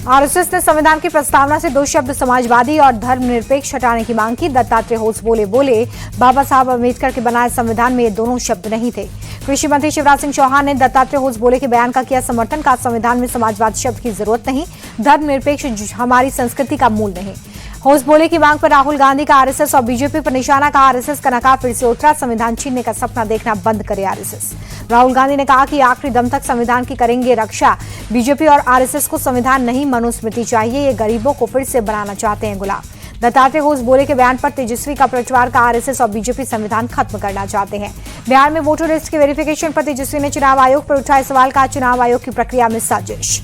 RSS ने संविधान की प्रस्तावना से 2 शब्द समाजवादी और धर्मनिरपेक्ष हटाने की मांग की। दत्तात्रेय होस बोले बाबा साहब अम्बेडकर के बनाए संविधान में ये दोनों शब्द नहीं थे। कृषि मंत्री शिवराज सिंह चौहान ने दत्तात्रेय होस बोले के बयान का किया समर्थन। का संविधान में समाजवाद शब्द की जरूरत नहीं, धर्मनिरपेक्ष हमारी संस्कृति का मूल नहीं। होस बोले की मांग पर राहुल गांधी का आरएसएस और बीजेपी पर निशाना। का आरएसएस का नकाब फिर से उतरा, संविधान छीनने का सपना देखना बंद करे आरएसएस। राहुल गांधी ने कहा कि आखिरी दम तक संविधान की करेंगे रक्षा। बीजेपी और आरएसएस को संविधान नहीं मनुस्मृति चाहिए, ये गरीबों को फिर से बनाना चाहते हैं गुलाम। दत्तात्रेय होस बोले के बयान पर तेजस्वी का पलटवार। का आरएसएस और बीजेपी संविधान खत्म करना चाहते हैं। बिहार में वोटर लिस्ट की वेरिफिकेशन पर तेजस्वी ने चुनाव आयोग पर उठाए सवाल। का चुनाव आयोग की प्रक्रिया में साजिश।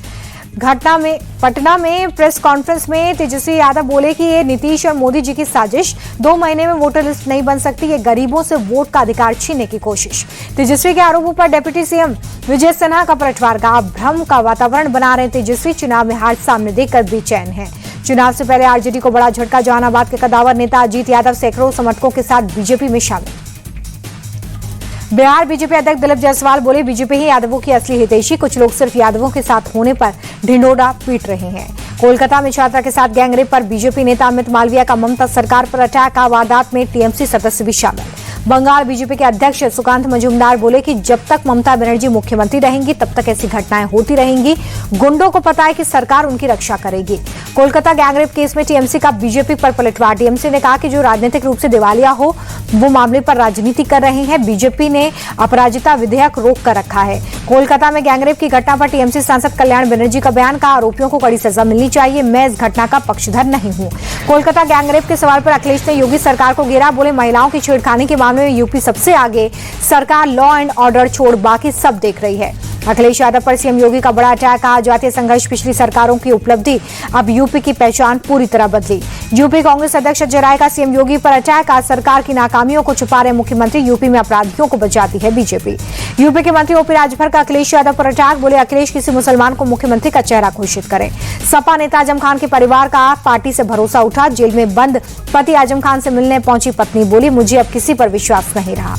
घटना में पटना में प्रेस कॉन्फ्रेंस में तेजस्वी यादव बोले कि ये नीतीश और मोदी जी की साजिश। 2 महीने में वोटर लिस्ट नहीं बन सकती, ये गरीबों से वोट का अधिकार छीनने की कोशिश। तेजस्वी के आरोपों पर डिप्टी सीएम विजय सिन्हा का पलटवार। का भ्रम का वातावरण बना रहे तेजस्वी, चुनाव में हार सामने देखकर बेचैन है। चुनाव से पहले आरजेडी को बड़ा झटका। जहानाबाद के कदावर नेता अजीत यादव सैकड़ों समर्थकों के साथ बीजेपी में शामिल। बिहार बीजेपी अध्यक्ष दिलीप जायसवाल बोले बीजेपी ही यादवों की असली हितैषी, कुछ लोग सिर्फ यादवों के साथ होने पर ढिंढोरा पीट रहे हैं। कोलकाता में छात्रा के साथ गैंगरेप पर बीजेपी नेता अमित मालविया का ममता सरकार पर अटैक। का वारदात में टीएमसी सदस्य भी शामिल। बंगाल बीजेपी के अध्यक्ष सुकांत मजूमदार बोले कि जब तक ममता बनर्जी मुख्यमंत्री रहेंगी तब तक ऐसी घटनाएं होती रहेंगी। गुंडों को पता है कि सरकार उनकी रक्षा करेगी। कोलकाता गैंगरेप केस में टीएमसी का बीजेपी पर पलटवार। टीएमसी ने कहा कि जो राजनीतिक रूप से दिवालिया हो वो मामले पर राजनीति कर रहे हैं। बीजेपी ने अपराजिता विधेयक रोक कर रखा है। कोलकाता में गैंगरेप की घटना पर टीएमसी सांसद कल्याण बनर्जी का बयान। का आरोपियों को कड़ी सजा मिलनी चाहिए, मैं इस घटना का पक्षधर नहीं हूं। कोलकाता गैंगरेप के सवाल पर अखिलेश ने योगी सरकार को घेरा। बोले महिलाओं की छेड़खानी के मामले में यूपी सबसे आगे, सरकार लॉ एंड ऑर्डर छोड़ बाकी सब देख रही है। अखिलेश यादव पर सीएम योगी का बड़ा अटैक। कहा जातीय संघर्ष पिछली सरकारों की उपलब्धि, अब यूपी की पहचान पूरी तरह बदली। यूपी कांग्रेस अध्यक्ष अजय राय का सीएम योगी पर अटैक। आज सरकार की नाकामियों को छुपा रहे मुख्यमंत्री, यूपी में अपराधियों को बचाती है बीजेपी। यूपी के मंत्री ओपी राजभर का अखिलेश यादव पर अटैक। बोले अखिलेश किसी मुसलमान को मुख्यमंत्री का चेहरा घोषित करें। सपा नेता आजम खान के परिवार का पार्टी से भरोसा उठा। जेल में बंद पति आजम खान से मिलने पहुंची पत्नी बोली मुझे अब किसी पर विश्वास नहीं रहा।